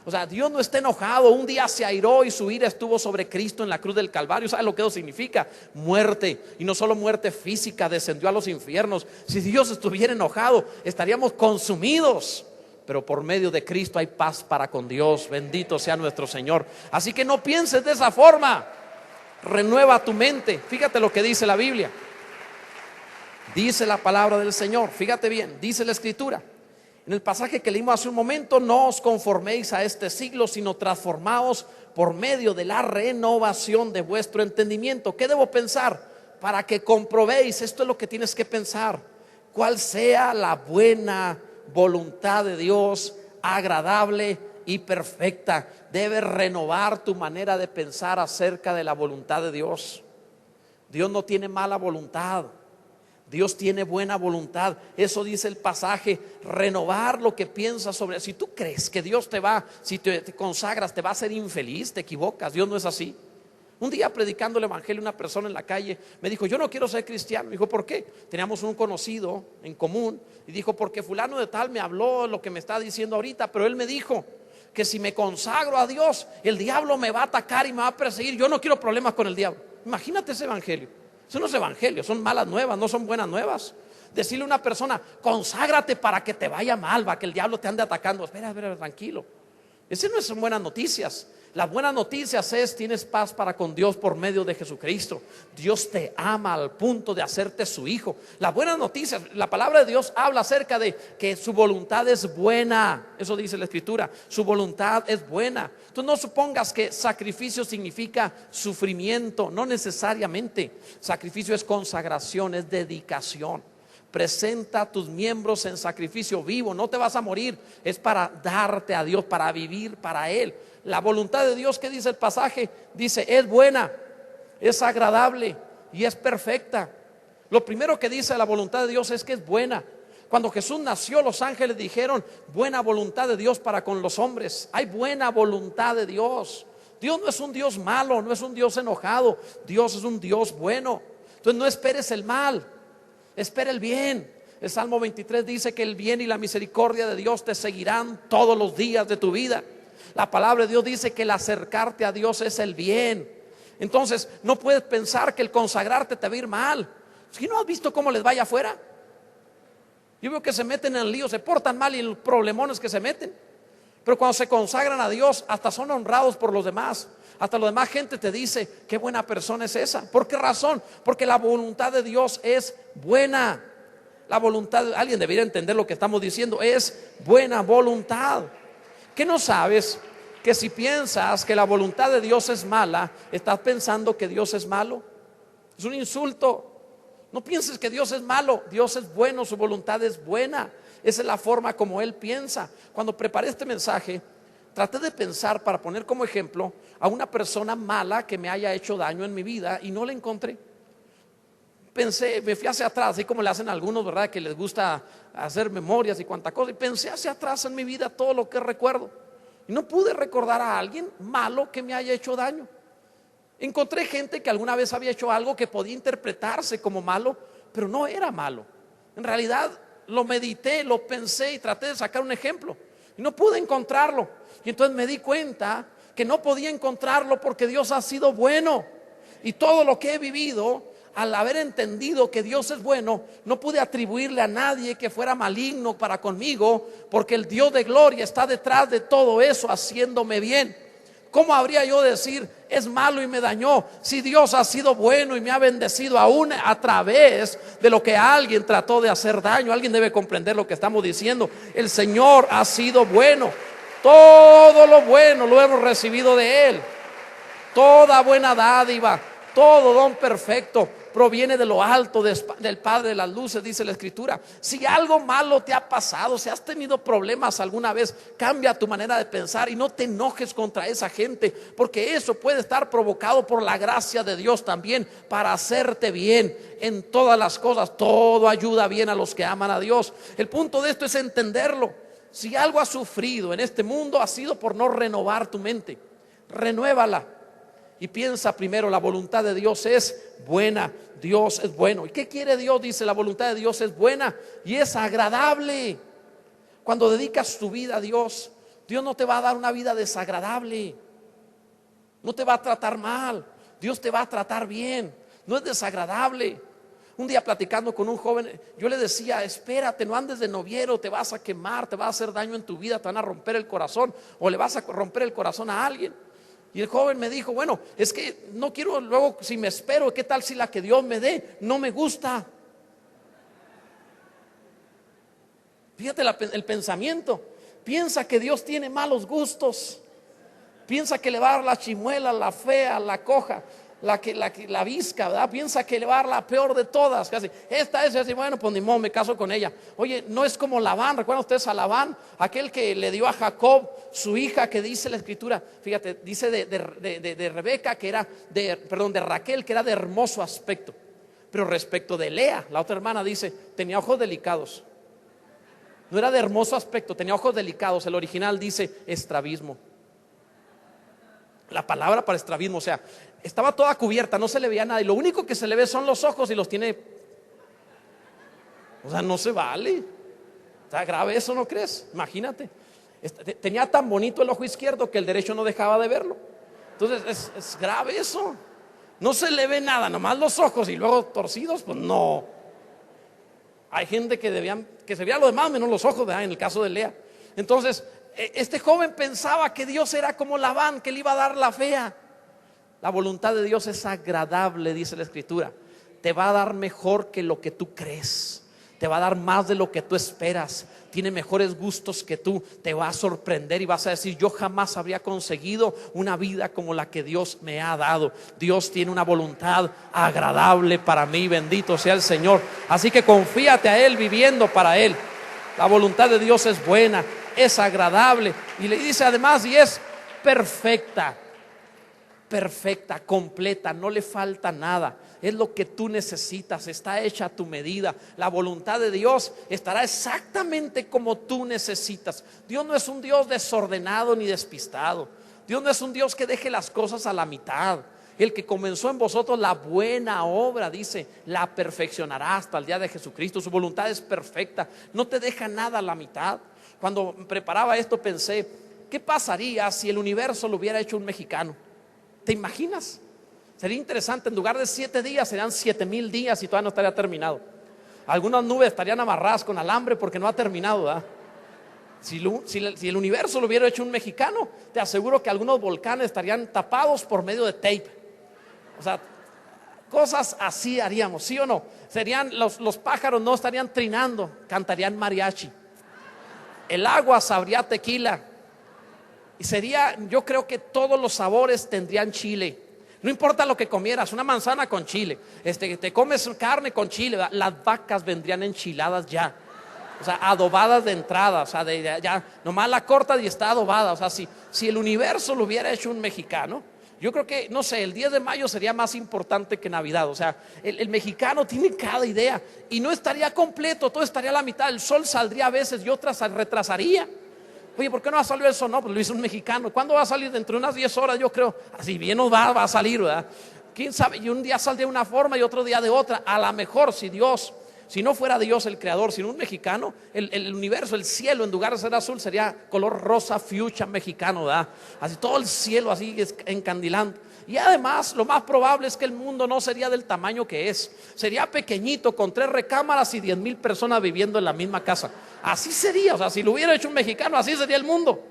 O sea, Dios no está enojado. Un día se airó y su ira estuvo sobre Cristo en la cruz del Calvario. ¿Sabe lo que eso significa? Muerte. Y no solo muerte física, descendió a los infiernos. Si Dios estuviera enojado, estaríamos consumidos. Pero por medio de Cristo hay paz para con Dios. Bendito sea nuestro Señor. Así que no pienses de esa forma. Renueva tu mente. Fíjate lo que dice la Biblia. Dice la palabra del Señor. Fíjate bien, dice la Escritura. En el pasaje que leímos hace un momento: no os conforméis a este siglo, sino transformaos por medio de la renovación de vuestro entendimiento. ¿Qué debo pensar? Para que comprobéis, esto es lo que tienes que pensar, cuál sea la buena voluntad de Dios, agradable y perfecta. Debes renovar tu manera de pensar acerca de la voluntad de Dios. Dios no tiene mala voluntad. Dios tiene buena voluntad. Eso dice el pasaje. Renovar lo que piensas sobre. Si tú crees que Dios si te consagras, te va a hacer infeliz, te equivocas. Dios no es así. Un día predicando el evangelio, una persona en la calle me dijo: yo no quiero ser cristiano. Me dijo: ¿por qué? Teníamos un conocido en común y dijo: porque fulano de tal me habló lo que me está diciendo ahorita, pero él me dijo que si me consagro a Dios, el diablo me va a atacar y me va a perseguir. Yo no quiero problemas con el diablo. Imagínate ese evangelio. Eso no es evangelio, son malas nuevas, no son buenas nuevas. Decirle a una persona: conságrate para que te vaya mal, para que el diablo te ande atacando. Espera, tranquilo. Esas no son buenas noticias. Las buenas noticias es: tienes paz para con Dios por medio de Jesucristo. Dios te ama al punto de hacerte su hijo. Las buenas noticias, la palabra de Dios habla acerca de que su voluntad es buena. Eso dice la Escritura, su voluntad es buena. Tú no supongas que sacrificio significa sufrimiento. No necesariamente. Sacrificio es consagración, es dedicación. Presenta tus miembros en sacrificio vivo. No te vas a morir, es para darte a Dios, para vivir para Él. La voluntad de Dios, ¿qué dice el pasaje? Dice: es buena, es agradable y es perfecta. Lo primero que dice la voluntad de Dios es que es buena. Cuando Jesús nació, los ángeles dijeron: buena voluntad de Dios para con los hombres. Hay buena voluntad de Dios. Dios no es un Dios malo, no es un Dios enojado. Dios es un Dios bueno. Entonces no esperes el mal, espera el bien. El Salmo 23 dice que el bien y la misericordia de Dios te seguirán todos los días de tu vida. La palabra de Dios dice que el acercarte a Dios es el bien. Entonces no puedes pensar que el consagrarte te va a ir mal. Si no has visto cómo les vaya afuera. Yo veo que se meten en el lío, se portan mal y en los problemones que se meten. Pero cuando se consagran a Dios, hasta son honrados por los demás. Hasta la demás gente te dice, qué buena persona es esa. ¿Por qué razón? Porque la voluntad de Dios es buena. La voluntad, alguien debería entender lo que estamos diciendo, es buena voluntad. ¿Qué no sabes? Que si piensas que la voluntad de Dios es mala, estás pensando que Dios es malo. Es un insulto. No pienses que Dios es malo. Dios es bueno, su voluntad es buena. Esa es la forma como Él piensa. Cuando preparé este mensaje, traté de pensar, para poner como ejemplo, a una persona mala que me haya hecho daño en mi vida, y no la encontré. Pensé, me fui hacia atrás, así como le hacen algunos, ¿verdad? Que les gusta hacer memorias y cuanta cosa. Y pensé hacia atrás en mi vida todo lo que recuerdo. Y no pude recordar a alguien malo que me haya hecho daño. Encontré gente que alguna vez había hecho algo que podía interpretarse como malo, pero no era malo. En realidad lo medité, lo pensé y traté de sacar un ejemplo. Y no pude encontrarlo. Y entonces me di cuenta que no podía encontrarlo porque Dios ha sido bueno. Y todo lo que he vivido, al haber entendido que Dios es bueno, no pude atribuirle a nadie que fuera maligno para conmigo, porque el Dios de gloria está detrás de todo eso, haciéndome bien. ¿Cómo habría yo de decir es malo y me dañó, si Dios ha sido bueno y me ha bendecido aún a través de lo que alguien trató de hacer daño? Alguien debe comprender lo que estamos diciendo. El Señor ha sido bueno. Todo lo bueno lo hemos recibido de Él. Toda buena dádiva, todo don perfecto proviene de lo alto, del Padre de las luces, dice la Escritura. Si algo malo te ha pasado, si has tenido problemas alguna vez, cambia tu manera de pensar y no te enojes contra esa gente, porque eso puede estar provocado por la gracia de Dios también, para hacerte bien en todas las cosas. Todo ayuda bien a los que aman a Dios. El punto de esto es entenderlo. Si algo has sufrido en este mundo, ha sido por no renovar tu mente. Renuévala. Y piensa primero, la voluntad de Dios es buena, Dios es bueno. ¿Y qué quiere Dios? Dice, la voluntad de Dios es buena y es agradable. Cuando dedicas tu vida a Dios, Dios no te va a dar una vida desagradable. No te va a tratar mal, Dios te va a tratar bien. No es desagradable. Un día platicando con un joven, yo le decía, espérate, no andes de noviero, te vas a quemar, te va a hacer daño en tu vida, te van a romper el corazón, o le vas a romper el corazón a alguien. Y el joven me dijo, bueno, es que no quiero luego, si me espero, ¿qué tal si la que Dios me dé no me gusta? Fíjate el pensamiento. Piensa que Dios tiene malos gustos. Piensa que le va a dar la chimuela, la fea, la coja, la visca, ¿verdad? Piensa que le va a dar la peor de todas. Casi. Esta es así, bueno, pues ni modo, me caso con ella. Oye, no es como Labán. ¿Recuerdan ustedes a Labán? Aquel que le dio a Jacob su hija, que dice la Escritura. Fíjate, dice de Rebeca, que era de Raquel, que era de hermoso aspecto. Pero respecto de Lea, la otra hermana, dice, tenía ojos delicados. No era de hermoso aspecto, tenía ojos delicados. El original dice estrabismo. La palabra para estrabismo, o sea, estaba toda cubierta, no se le veía nada, y lo único que se le ve son los ojos, y los tiene. O sea, no se vale. Está grave eso, ¿no crees? Imagínate. Tenía tan bonito el ojo izquierdo que el derecho no dejaba de verlo. Entonces es grave eso. No se le ve nada, nomás los ojos y luego torcidos, pues no. Hay gente que se veía lo demás menos los ojos, ¿verdad? En el caso de Lea. Entonces este joven pensaba que Dios era como Labán, que le iba a dar la fea. La voluntad de Dios es agradable, dice la Escritura. Te va a dar mejor que lo que tú crees. Te va a dar más de lo que tú esperas. Tiene mejores gustos que tú. Te va a sorprender y vas a decir, yo jamás habría conseguido una vida como la que Dios me ha dado. Dios tiene una voluntad agradable para mí, bendito sea el Señor. Así que confíate a Él, viviendo para Él. La voluntad de Dios es buena, es agradable, y le dice además, y es perfecta. Perfecta, completa, no le falta nada. Es lo que tú necesitas, está hecha a tu medida. La voluntad de Dios estará exactamente como tú necesitas. Dios no es un Dios desordenado ni despistado. Dios no es un Dios que deje las cosas a la mitad. El que comenzó en vosotros la buena obra, dice, la perfeccionará hasta el día de Jesucristo. Su voluntad es perfecta, no te deja nada a la mitad. Cuando preparaba esto pensé, ¿qué pasaría si el universo lo hubiera hecho un mexicano? ¿Te imaginas? Sería interesante, en lugar de 7 días serían 7,000 días y todavía no estaría terminado. Algunas nubes estarían amarradas con alambre porque no ha terminado, ¿verdad? Si el universo lo hubiera hecho un mexicano, te aseguro que algunos volcanes estarían tapados por medio de tape. O sea, cosas así haríamos, ¿sí o no? Serían los pájaros no estarían trinando, cantarían mariachi. El agua sabría tequila. Y sería, yo creo que todos los sabores tendrían chile. No importa lo que comieras, una manzana con chile, te comes carne con chile, ¿verdad? Las vacas vendrían enchiladas ya. O sea, adobadas de entrada, o sea, ya, nomás la cortas y está adobada. O sea, si el universo lo hubiera hecho un mexicano, yo creo que, no sé, el 10 de mayo sería más importante que Navidad. O sea, el mexicano tiene cada idea y no estaría completo, todo estaría a la mitad. El sol saldría a veces y otras se retrasaría. Oye, ¿por qué no va a salir el sol? No, pues lo hizo un mexicano. ¿Cuándo va a salir? Dentro de unas 10 horas, yo creo. Así bien nos va a salir, ¿verdad? ¿Quién sabe? Y un día saldría de una forma y otro día de otra. A lo mejor si no fuera Dios el creador, sino un mexicano, el universo, el cielo, en lugar de ser azul, sería color rosa fuchsia mexicano, ¿verdad? Así todo el cielo así encandilando. Y además, lo más probable es que el mundo no sería del tamaño que es. Sería pequeñito, con 3 recámaras y 10,000 personas viviendo en la misma casa. Así sería, o sea, si lo hubiera hecho un mexicano, así sería el mundo.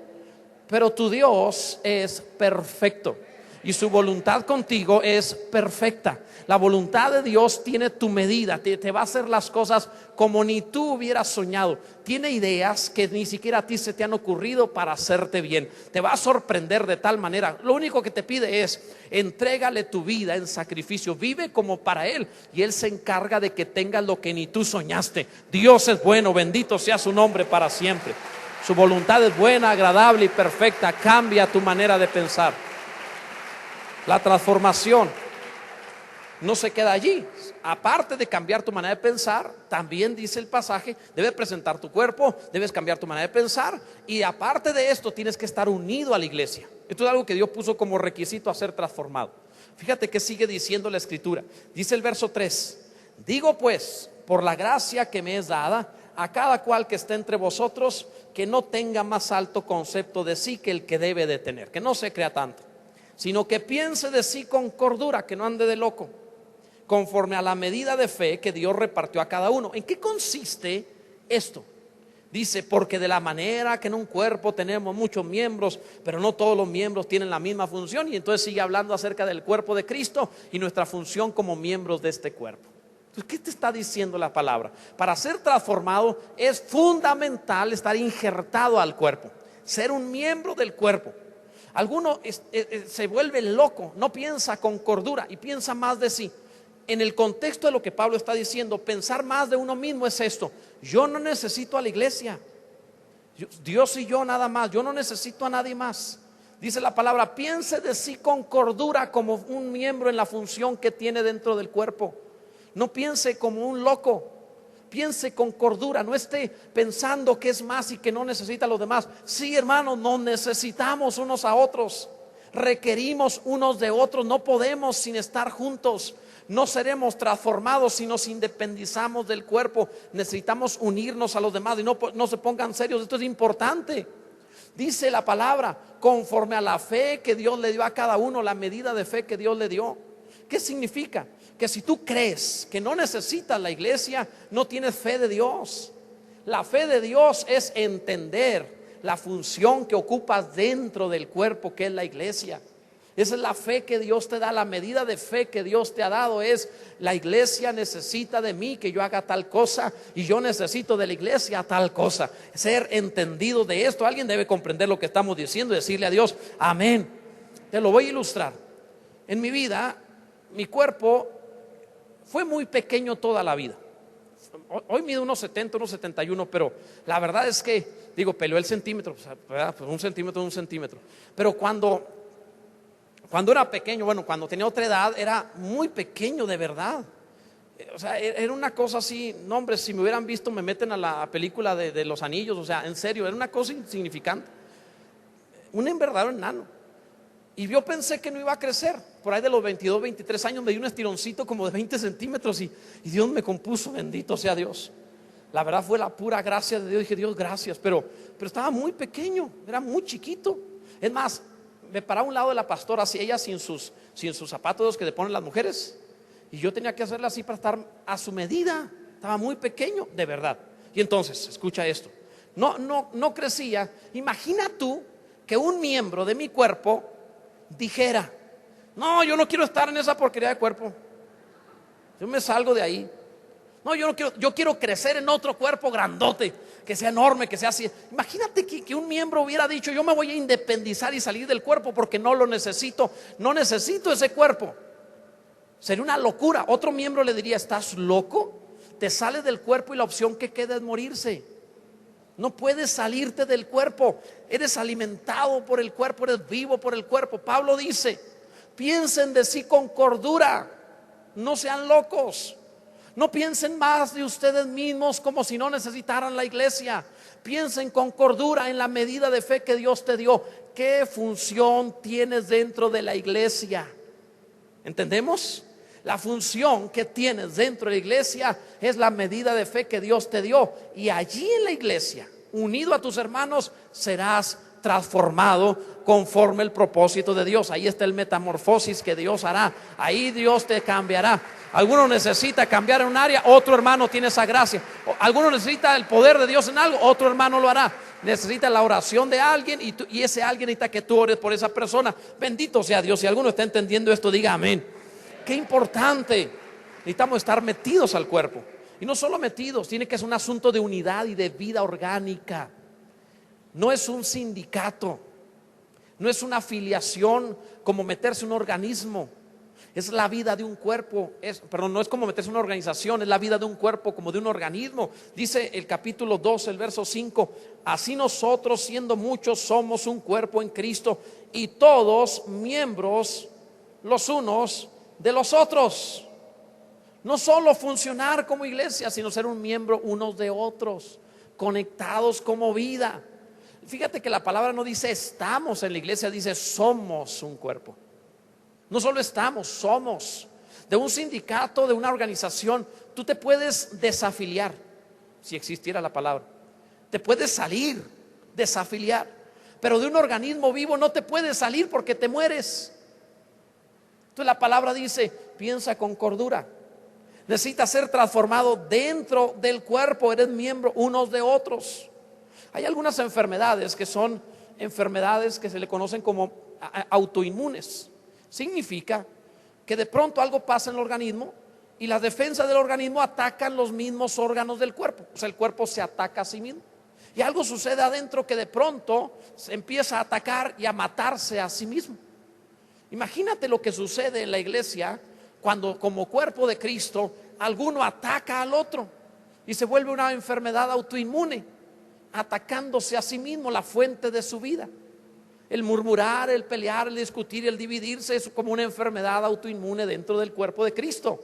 Pero tu Dios es perfecto y su voluntad contigo es perfecta. La voluntad de Dios tiene tu medida, te va a hacer las cosas como ni tú hubieras soñado. Tiene ideas que ni siquiera a ti se te han ocurrido para hacerte bien. Te va a sorprender de tal manera. Lo único que te pide es: entrégale tu vida en sacrificio, vive como para Él y Él se encarga de que tengas lo que ni tú soñaste. Dios es bueno, bendito sea su nombre para siempre. Su voluntad es buena, agradable y perfecta. Cambia tu manera de pensar. La transformación no se queda allí. Aparte de cambiar tu manera de pensar, también dice el pasaje, debes presentar tu cuerpo, debes cambiar tu manera de pensar. Y aparte de esto, tienes que estar unido a la iglesia. Esto es algo que Dios puso como requisito a ser transformado. Fíjate que sigue diciendo la escritura. Dice el verso 3: digo pues, por la gracia que me es dada, a cada cual que esté entre vosotros, que no tenga más alto concepto de sí que el que debe de tener, que no se crea tanto, sino que piense de sí con cordura, que no ande de loco, conforme a la medida de fe que Dios repartió a cada uno. ¿En qué consiste esto? Dice: porque de la manera que en un cuerpo tenemos muchos miembros, pero no todos los miembros tienen la misma función. Y entonces sigue hablando acerca del cuerpo de Cristo y nuestra función como miembros de este cuerpo. Entonces, ¿qué te está diciendo la palabra? Para ser transformado es fundamental estar injertado al cuerpo, ser un miembro del cuerpo. Alguno se vuelve loco, no piensa con cordura y piensa más de sí. En el contexto de lo que Pablo está diciendo, pensar más de uno mismo es esto: yo no necesito a la iglesia, Dios y yo nada más, yo no necesito a nadie más. Dice la palabra: piense de sí con cordura, como un miembro en la función que tiene dentro del cuerpo. No piense como un loco, piense con cordura, no esté pensando que es más y que no necesita a los demás. Sí, hermanos, nos necesitamos unos a otros, requerimos unos de otros, no podemos sin estar juntos. No seremos transformados si nos independizamos del cuerpo. Necesitamos unirnos a los demás y no se pongan serios. Esto es importante. Dice la palabra: conforme a la fe que Dios le dio a cada uno, la medida de fe que Dios le dio. ¿Qué significa? Que si tú crees que no necesitas la iglesia, no tienes fe de Dios. La fe de Dios es entender la función que ocupas dentro del cuerpo, que es la iglesia. Esa es la fe que Dios te da. La medida de fe que Dios te ha dado es: la iglesia necesita de mí que yo haga tal cosa, y yo necesito de la iglesia tal cosa. Ser entendido de esto. Alguien debe comprender lo que estamos diciendo y decirle a Dios: amén. Te lo voy a ilustrar. En mi vida, mi cuerpo fue muy pequeño toda la vida. Hoy mido unos 70, unos 71, pero la verdad es que, peleó el centímetro, pues un centímetro es un centímetro. Pero cuando era pequeño, cuando tenía otra edad, era muy pequeño de verdad. O sea, era una cosa así. No, hombre, si me hubieran visto, me meten a la película de los anillos. O sea, en serio, era una cosa insignificante. Un verdadero enano. Y yo pensé que no iba a crecer. Por ahí de los 22, 23 años me di un estironcito como de 20 centímetros y Dios me compuso, bendito sea Dios. La verdad fue la pura gracia de Dios. Dije: Dios, gracias. Pero estaba muy pequeño, era muy chiquito. Es más, me paraba a un lado de la pastora, así ella sin sus zapatos que le ponen las mujeres, y yo tenía que hacerla así para estar a su medida. Estaba muy pequeño, de verdad. Y entonces, escucha esto, no crecía. Imagina tú que un miembro de mi cuerpo dijera: no, yo no quiero estar en esa porquería de cuerpo, yo me salgo de ahí. No, yo no quiero, yo quiero crecer en otro cuerpo grandote, que sea enorme, que sea así. Imagínate que un miembro hubiera dicho: yo me voy a independizar y salir del cuerpo porque no lo necesito, no necesito ese cuerpo. Sería una locura. Otro miembro le diría: ¿estás loco? Te sales del cuerpo y la opción que queda es morirse. No puedes salirte del cuerpo. Eres alimentado por el cuerpo, eres vivo por el cuerpo. Pablo dice: piensen de sí con cordura, no sean locos. No piensen más de ustedes mismos como si no necesitaran la iglesia. Piensen con cordura en la medida de fe que Dios te dio. ¿Qué función tienes dentro de la iglesia? ¿Entendemos? La función que tienes dentro de la iglesia es la medida de fe que Dios te dio. Y allí en la iglesia, unido a tus hermanos, serás transformado conforme el propósito de Dios. Ahí está el metamorfosis que Dios hará. Ahí Dios te cambiará. Alguno necesita cambiar en un área, otro hermano tiene esa gracia. Alguno necesita el poder de Dios en algo, otro hermano lo hará. Necesita la oración de alguien y ese alguien necesita que tú ores por esa persona. Bendito sea Dios. Si alguno está entendiendo esto, diga amén. Qué importante. Necesitamos estar metidos al cuerpo. Y no solo metidos, tiene que ser un asunto de unidad y de vida orgánica. No es un sindicato, no es una afiliación como meterse en un organismo. Es la vida de un cuerpo, no es como meterse en una organización, es la vida de un cuerpo como de un organismo. Dice el capítulo 2, el verso 5: así nosotros, siendo muchos, somos un cuerpo en Cristo, y todos miembros los unos de los otros. No solo funcionar como iglesia, sino ser un miembro unos de otros, conectados como vida. Fíjate que la palabra no dice estamos en la iglesia, dice somos un cuerpo. No solo estamos, somos. De un sindicato, de una organización, tú te puedes desafiliar, si existiera la palabra. Te puedes salir, desafiliar. Pero de un organismo vivo no te puedes salir porque te mueres. Entonces la palabra dice: piensa con cordura. Necesitas ser transformado dentro del cuerpo. Eres miembro unos de otros. Hay algunas enfermedades que son enfermedades que se le conocen como autoinmunes. Significa que de pronto algo pasa en el organismo y las defensas del organismo atacan los mismos órganos del cuerpo. O sea, el cuerpo se ataca a sí mismo. Y algo sucede adentro que de pronto se empieza a atacar y a matarse a sí mismo. Imagínate lo que sucede en la iglesia cuando, como cuerpo de Cristo, alguno ataca al otro y se vuelve una enfermedad autoinmune, atacándose a sí mismo, la fuente de su vida. El murmurar, el pelear, el discutir, el dividirse es como una enfermedad autoinmune dentro del cuerpo de Cristo.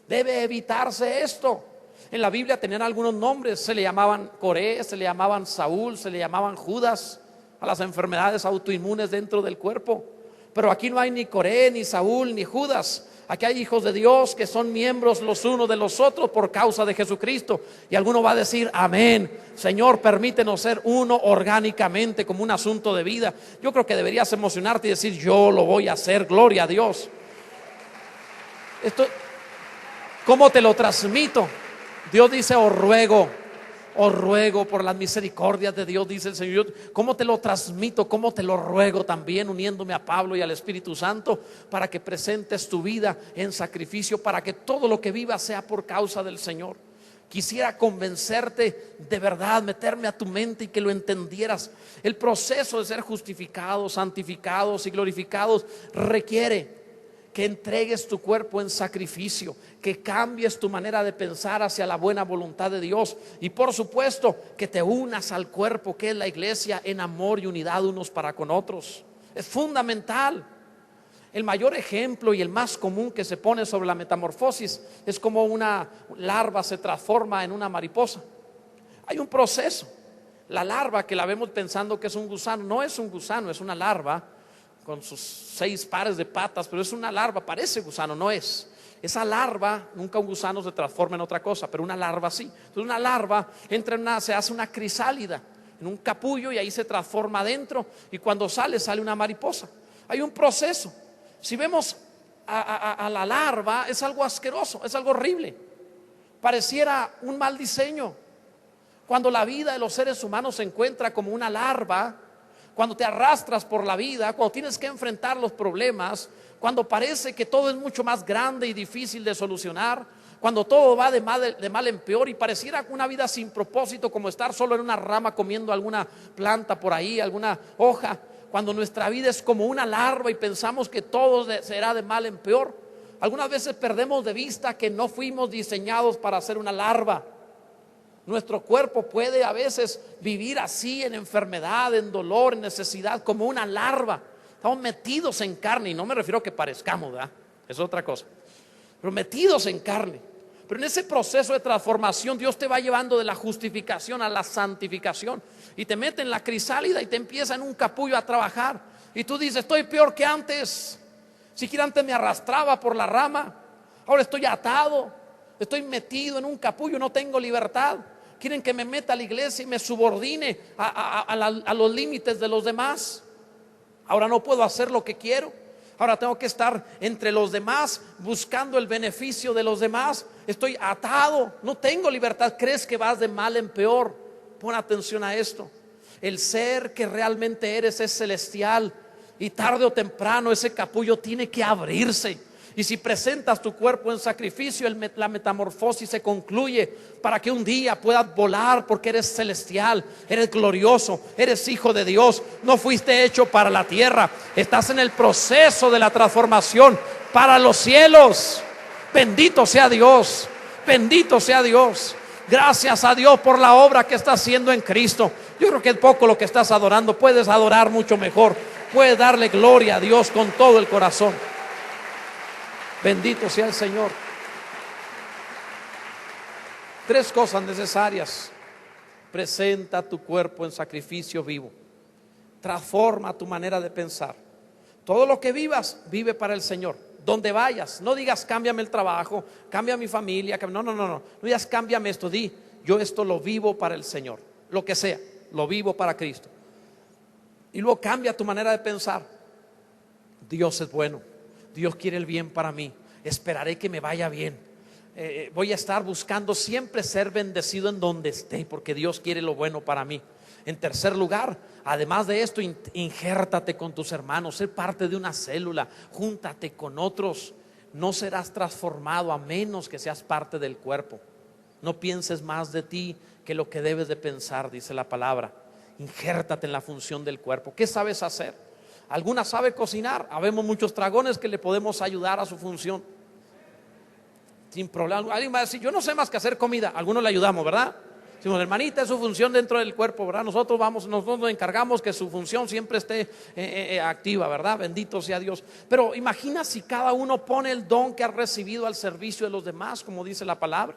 Debe evitarse esto. En la Biblia tenían algunos nombres, se le llamaban Coré, se le llamaban Saúl, se le llamaban Judas a las enfermedades autoinmunes dentro del cuerpo. Pero aquí no hay ni Coré, ni Saúl, ni Judas. Aquí hay hijos de Dios que son miembros los unos de los otros por causa de Jesucristo. Y alguno va a decir amén: Señor, permítenos ser uno orgánicamente como un asunto de vida. Yo creo que deberías emocionarte y decir: yo lo voy a hacer, gloria a Dios. Esto, ¿cómo te lo transmito? Dios dice: os ruego por las misericordias de Dios, dice el Señor. ¿Cómo te lo transmito? ¿Cómo te lo ruego también, uniéndome a Pablo y al Espíritu Santo, para que presentes tu vida en sacrificio, para que todo lo que vivas sea por causa del Señor? Quisiera convencerte de verdad, meterme a tu mente y que lo entendieras. El proceso de ser justificados, santificados y glorificados requiere que entregues tu cuerpo en sacrificio, que cambies tu manera de pensar hacia la buena voluntad de Dios, y por supuesto que te unas al cuerpo que es la iglesia en amor y unidad unos para con otros. Es fundamental. El mayor ejemplo y el más común que se pone sobre la metamorfosis es como una larva se transforma en una mariposa. Hay un proceso. La larva, que la vemos pensando que es un gusano, no es un gusano, es una larva con sus 6 pares de patas, pero es una larva, parece gusano, no es. Esa larva, nunca un gusano se transforma en otra cosa, pero una larva sí. Entonces una larva se hace una crisálida en un capullo y ahí se transforma adentro, y cuando sale una mariposa. Hay un proceso. Si vemos a la larva, es algo asqueroso, es algo horrible. Pareciera un mal diseño. Cuando la vida de los seres humanos se encuentra como una larva, cuando te arrastras por la vida, cuando tienes que enfrentar los problemas, cuando parece que todo es mucho más grande y difícil de solucionar, cuando todo va de mal en peor y pareciera una vida sin propósito, como estar solo en una rama comiendo alguna planta por ahí, alguna hoja, cuando nuestra vida es como una larva y pensamos que todo será de mal en peor. Algunas veces perdemos de vista que no fuimos diseñados para ser una larva. Nuestro cuerpo puede a veces vivir así, en enfermedad, en dolor, en necesidad, como una larva. Estamos metidos en carne, y no me refiero a que parezcamos, ¿verdad? Es otra cosa, pero metidos en carne. Pero en ese proceso de transformación, Dios te va llevando de la justificación a la santificación, y te mete en la crisálida y te empieza en un capullo a trabajar, y tú dices: estoy peor que antes. Siquiera antes me arrastraba por la rama, ahora estoy atado, estoy metido en un capullo, no tengo libertad. Quieren que me meta a la iglesia y me subordine a los límites de los demás. Ahora no puedo hacer lo que quiero. Ahora tengo que estar entre los demás, buscando el beneficio de los demás. Estoy atado, no tengo libertad. ¿Crees que vas de mal en peor? Pon atención a esto. El ser que realmente eres es celestial, y tarde o temprano ese capullo tiene que abrirse. Y si presentas tu cuerpo en sacrificio, la metamorfosis se concluye para que un día puedas volar, porque eres celestial, eres glorioso, eres hijo de Dios. No fuiste hecho para la tierra, estás en el proceso de la transformación para los cielos. Bendito sea Dios, bendito sea Dios. Gracias a Dios por la obra que está haciendo en Cristo. Yo creo que es poco lo que estás adorando, puedes adorar mucho mejor, puedes darle gloria a Dios con todo el corazón. Bendito sea el Señor. 3 cosas necesarias: presenta tu cuerpo en sacrificio vivo, transforma tu manera de pensar. Todo lo que vivas, vive para el Señor. Donde vayas, no digas: cámbiame el trabajo, cambia mi familia. No digas: cámbiame esto. Di: yo esto lo vivo para el Señor. Lo que sea, lo vivo para Cristo. Y luego cambia tu manera de pensar. Dios es bueno, Dios quiere el bien para mí. Esperaré que me vaya bien. Voy a estar buscando siempre ser bendecido en donde esté, porque Dios quiere lo bueno para mí. En tercer lugar, además de esto, injértate con tus hermanos, sé parte de una célula, júntate con otros. No serás transformado a menos que seas parte del cuerpo. No pienses más de ti que lo que debes de pensar, dice la palabra. Injértate en la función del cuerpo. ¿Qué sabes hacer? Alguna sabe cocinar. Habemos muchos dragones que le podemos ayudar a su función sin problema. Alguien va a decir: yo no sé más que hacer comida. Algunos le ayudamos, ¿verdad? Decimos: hermanita, es su función dentro del cuerpo, ¿verdad? Nosotros nos encargamos que su función siempre esté activa, ¿verdad? Bendito sea Dios. Pero imagina si cada uno pone el don que ha recibido al servicio de los demás, como dice la palabra.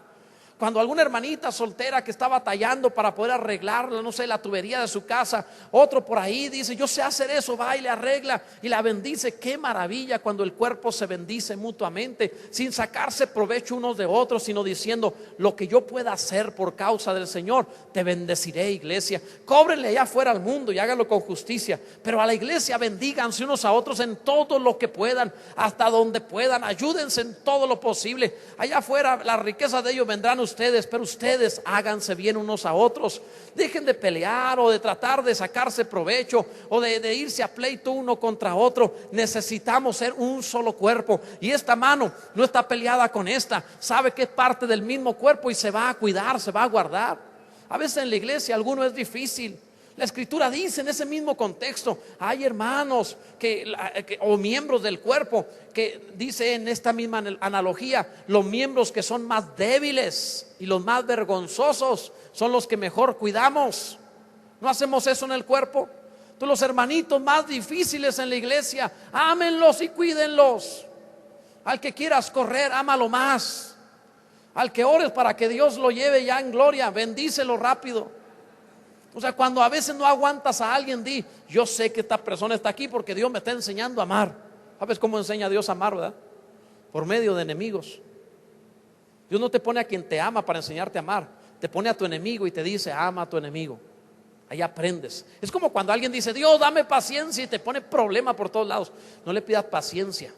Cuando alguna hermanita soltera que está batallando para poder arreglar, no sé, la tubería de su casa, otro por ahí dice: yo sé hacer eso, va y le arregla y la bendice. Qué maravilla cuando el cuerpo se bendice mutuamente, sin sacarse provecho unos de otros, sino diciendo: lo que yo pueda hacer por causa del Señor, te bendeciré, iglesia. Cóbrenle allá afuera al mundo y háganlo con justicia, pero a la iglesia bendíganse unos a otros en todo lo que puedan, hasta donde puedan. Ayúdense en todo lo posible. Allá afuera las riquezas de ellos vendrán ustedes, pero ustedes háganse bien unos a otros. Dejen de pelear o de tratar de sacarse provecho o de irse a pleito uno contra otro. Necesitamos ser un solo cuerpo, y esta mano no está peleada con esta, sabe que es parte del mismo cuerpo y se va a cuidar, se va a guardar. A veces en la iglesia alguno es difícil. La escritura dice en ese mismo contexto: hay hermanos o miembros del cuerpo que dice en esta misma analogía, los miembros que son más débiles y los más vergonzosos son los que mejor cuidamos. ¿No hacemos eso en el cuerpo? Entonces, los hermanitos más difíciles en la iglesia, ámenlos y cuídenlos. Al que quieras correr, ámalo más. Al que ores para que Dios lo lleve ya en gloria, bendícelo rápido. O sea, cuando a veces no aguantas a alguien, di: yo sé que esta persona está aquí porque Dios me está enseñando a amar. ¿Sabes cómo enseña Dios a amar, verdad? Por medio de enemigos. Dios no te pone a quien te ama para enseñarte a amar, te pone a tu enemigo y te dice: ama a tu enemigo. Ahí aprendes. Es como cuando alguien dice: Dios, dame paciencia, y te pone problema por todos lados. No le pidas paciencia.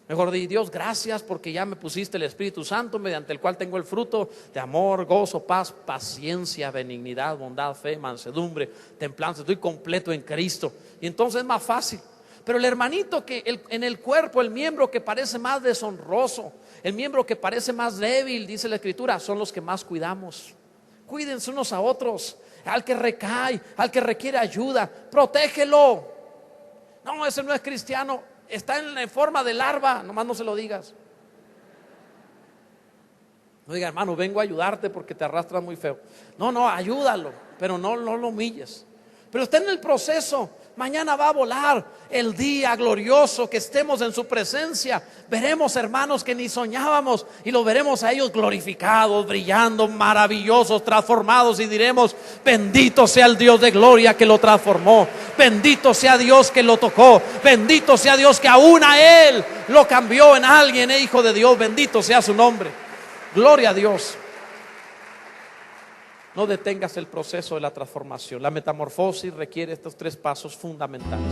Mejor di: Dios, gracias porque ya me pusiste el Espíritu Santo, mediante el cual tengo el fruto de amor, gozo, paz, paciencia, benignidad, bondad, fe, mansedumbre, templanza. Estoy completo en Cristo. Y entonces es más fácil. Pero el hermanito en el cuerpo, el miembro que parece más deshonroso, el miembro que parece más débil, dice la Escritura, son los que más cuidamos. Cuídense unos a otros. Al que recae, al que requiere ayuda, protégelo. No, ese no es cristiano, está en forma de larva, nomás no se lo digas. No diga: hermano, vengo a ayudarte porque te arrastras muy feo. No, ayúdalo, pero no lo humilles. Pero está en el proceso. Mañana va a volar el día glorioso que estemos en su presencia. Veremos hermanos que ni soñábamos, y los veremos a ellos glorificados, brillando, maravillosos, transformados, y diremos: bendito sea el Dios de gloria que lo transformó, bendito sea Dios que lo tocó, bendito sea Dios que aún a él lo cambió en alguien, hijo de Dios. Bendito sea su nombre. Gloria a Dios. No detengas el proceso de la transformación. La metamorfosis requiere estos 3 pasos fundamentales.